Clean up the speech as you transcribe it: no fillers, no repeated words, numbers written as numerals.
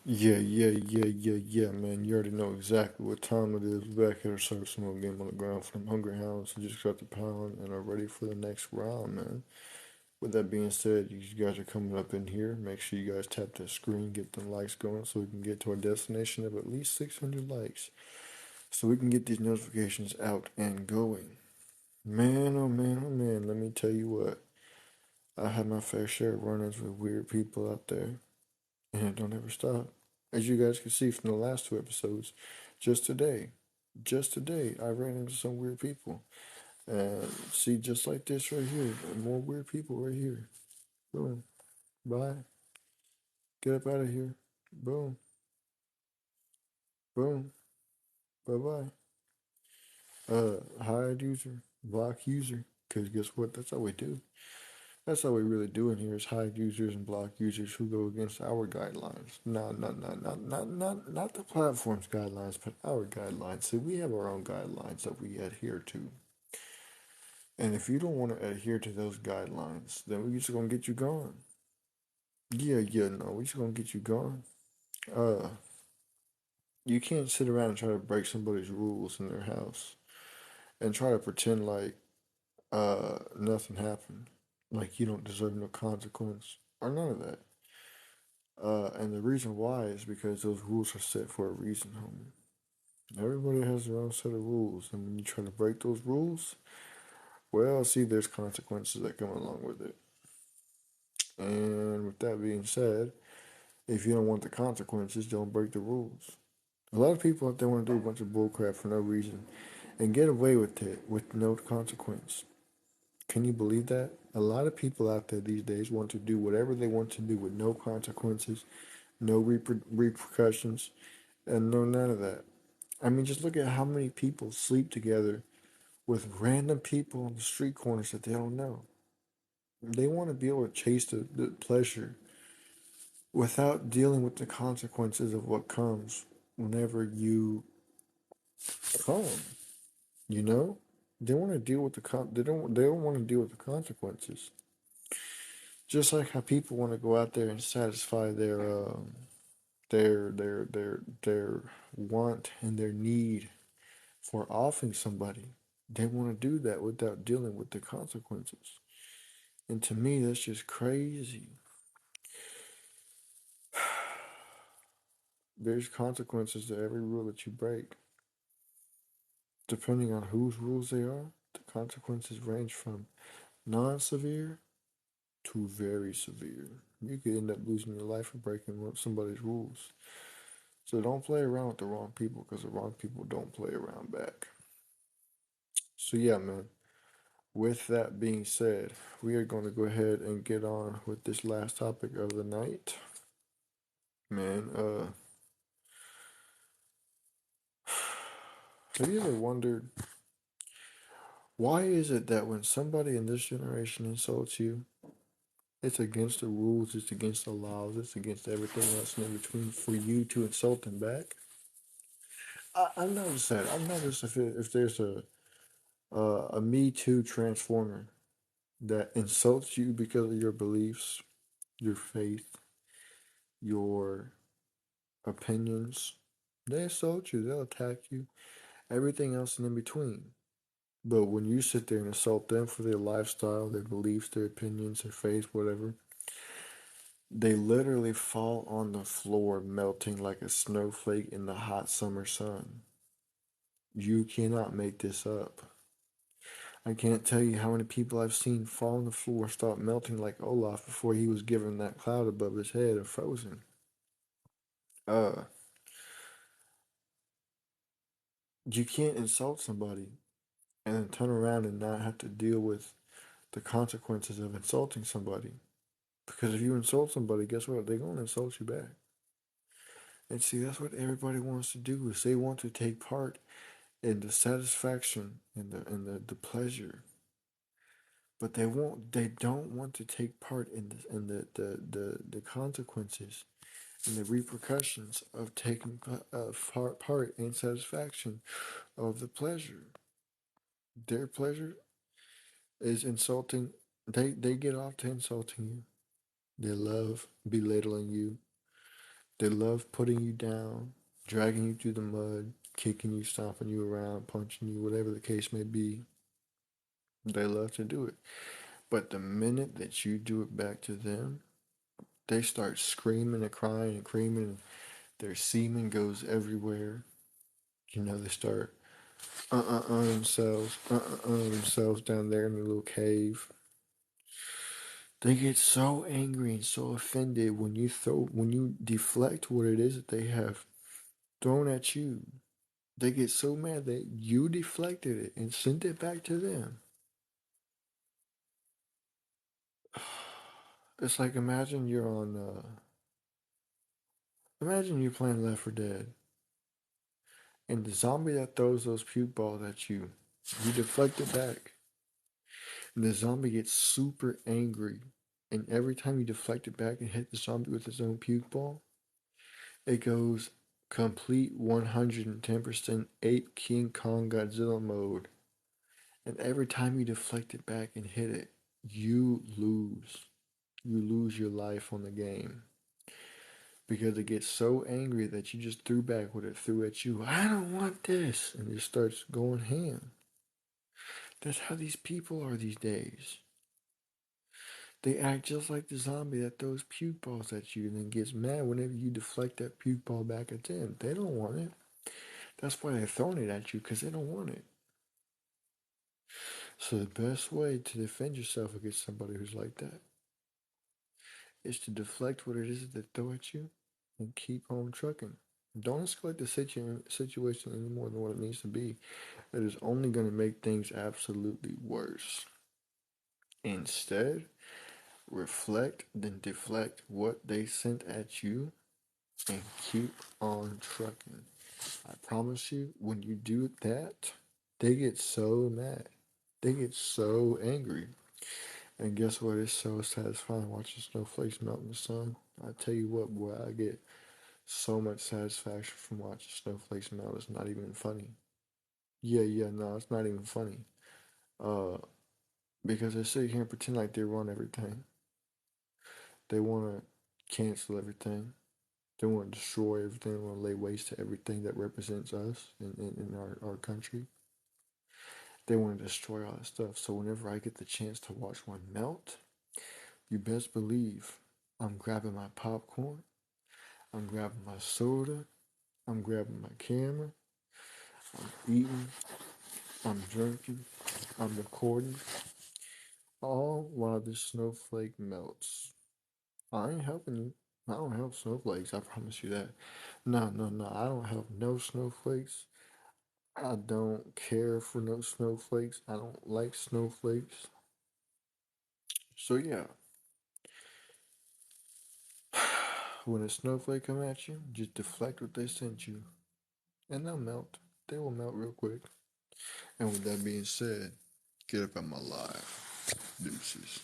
Yeah, man. You already know exactly what time it is. We're back here to serve some more game on the ground for them hungry hounds who just got the pound and are ready for the next round, man. With that being said, you guys are coming up in here. Make sure you guys tap that screen, get them likes going so we can get to our destination of at least 600 likes. So we can get these notifications out and going. Man, oh man, oh man, let me tell you what. I had my fair share of run-ins with weird people out there, and it don't ever stop. As you guys can see from the last two episodes, just today, just today, I ran into some weird people. And see, just like this right here, more weird people right here. Boom. Bye. Get up out of here. Boom. Boom. Bye bye. Hide user, block user. Because guess what? That's how we do. That's how we really do in here is hide users and block users who go against our guidelines. Not the platform's guidelines, but our guidelines. See, we have our own guidelines that we adhere to. And if you don't want to adhere to those guidelines, then we're just gonna get you gone. No, we're just gonna get you gone. Uh, you can't sit around and try to break somebody's rules in their house and try to pretend like nothing happened, like you don't deserve no consequence or none of that. And the reason why is because those rules are set for a reason, homie. Everybody has their own set of rules, and when you try to break those rules, well, see, there's consequences that come along with it. And with that being said, if you don't want the consequences, don't break the rules. A lot of people out there want to do a bunch of bullcrap for no reason and get away with it with no consequence. Can you believe that? A lot of people out there these days want to do whatever they want to do with no consequences, no repercussions, and no none of that. I mean, just look at how many people sleep together with random people on the street corners that they don't know. They want to be able to chase the pleasure without dealing with the consequences of what comes whenever you come. You know, they want to deal with they don't want to deal with the consequences. Just like how people want to go out there and satisfy their want and their need for offing somebody. They want to do that without dealing with the consequences. And to me, that's just crazy. There's consequences to every rule that you break. Depending on whose rules they are, the consequences range from non severe to very severe. You could end up losing your life for breaking somebody's rules. So don't play around with the wrong people because the wrong people don't play around back. So, yeah, man. With that being said, we are going to go ahead and get on with this last topic of the night. Man, have you ever wondered why is it that when somebody in this generation insults you, it's against the rules, it's against the laws, it's against everything else in between for you to insult them back? I've noticed that. I've noticed if there's a Me Too transformer that insults you because of your beliefs, your faith, your opinions, they insult you, they'll attack you, everything else in between. But when you sit there and insult them for their lifestyle, their beliefs, their opinions, their faith, whatever, they literally fall on the floor melting like a snowflake in the hot summer sun. You cannot make this up. I can't tell you how many people I've seen fall on the floor, start melting like Olaf before he was given that cloud above his head or frozen. Uh, you can't insult somebody and then turn around and not have to deal with the consequences of insulting somebody. Because if you insult somebody, guess what? They're gonna insult you back. And see, that's what everybody wants to do is they want to take part in the satisfaction and the pleasure. But they don't want to take part in the consequences and the repercussions of taking part in satisfaction of the pleasure. Their pleasure is insulting. They get off to insulting you. They love belittling you. They love putting you down, dragging you through the mud, kicking you, stomping you around, punching you, whatever the case may be. They love to do it. But the minute that you do it back to them, they start screaming and crying and screaming. And their semen goes everywhere. They start themselves down there in the little cave. They get so angry and so offended when you deflect what it is that they have thrown at you. They get so mad that you deflected it and sent it back to them. It's like imagine you're playing Left 4 Dead, and the zombie that throws those puke balls at you, you deflect it back. And the zombie gets super angry, and every time you deflect it back and hit the zombie with its own puke ball, it goes complete 110% ape King Kong Godzilla mode. And every time you deflect it back and hit it, you lose. You lose your life on the game. Because it gets so angry that you just threw back what it threw at you. I don't want this. And it starts going ham. That's how these people are these days. They act just like the zombie that throws puke balls at you and then gets mad whenever you deflect that puke ball back at them. They don't want it. That's why they're throwing it at you, because they don't want it. So the best way to defend yourself against somebody who's like that is to deflect what it is that they throw at you and keep on trucking. Don't escalate the situation any more than what it needs to be. That is only going to make things absolutely worse. Instead, reflect, then deflect what they sent at you and keep on trucking. I promise you, when you do that, they get so mad. They get so angry. And guess what? It's so satisfying watching snowflakes melt in the sun. I tell you what, boy, I get so much satisfaction from watching snowflakes melt. It's not even funny. Yeah, no, it's not even funny. Uh, because they sit here and pretend like they run everything. They want to cancel everything. They want to destroy everything. They want to lay waste to everything that represents us in our country. They want to destroy all that stuff. So whenever I get the chance to watch one melt, you best believe I'm grabbing my popcorn, I'm grabbing my soda, I'm grabbing my camera, I'm eating, I'm drinking, I'm recording, all while this snowflake melts. I ain't helping you. I don't help snowflakes, I promise you that. No, I don't help no snowflakes. I don't care for no snowflakes. I don't like snowflakes. So yeah, when a snowflake come at you, just deflect what they sent you, and they'll melt. They will melt real quick. And with that being said, get up on my live. Deuces.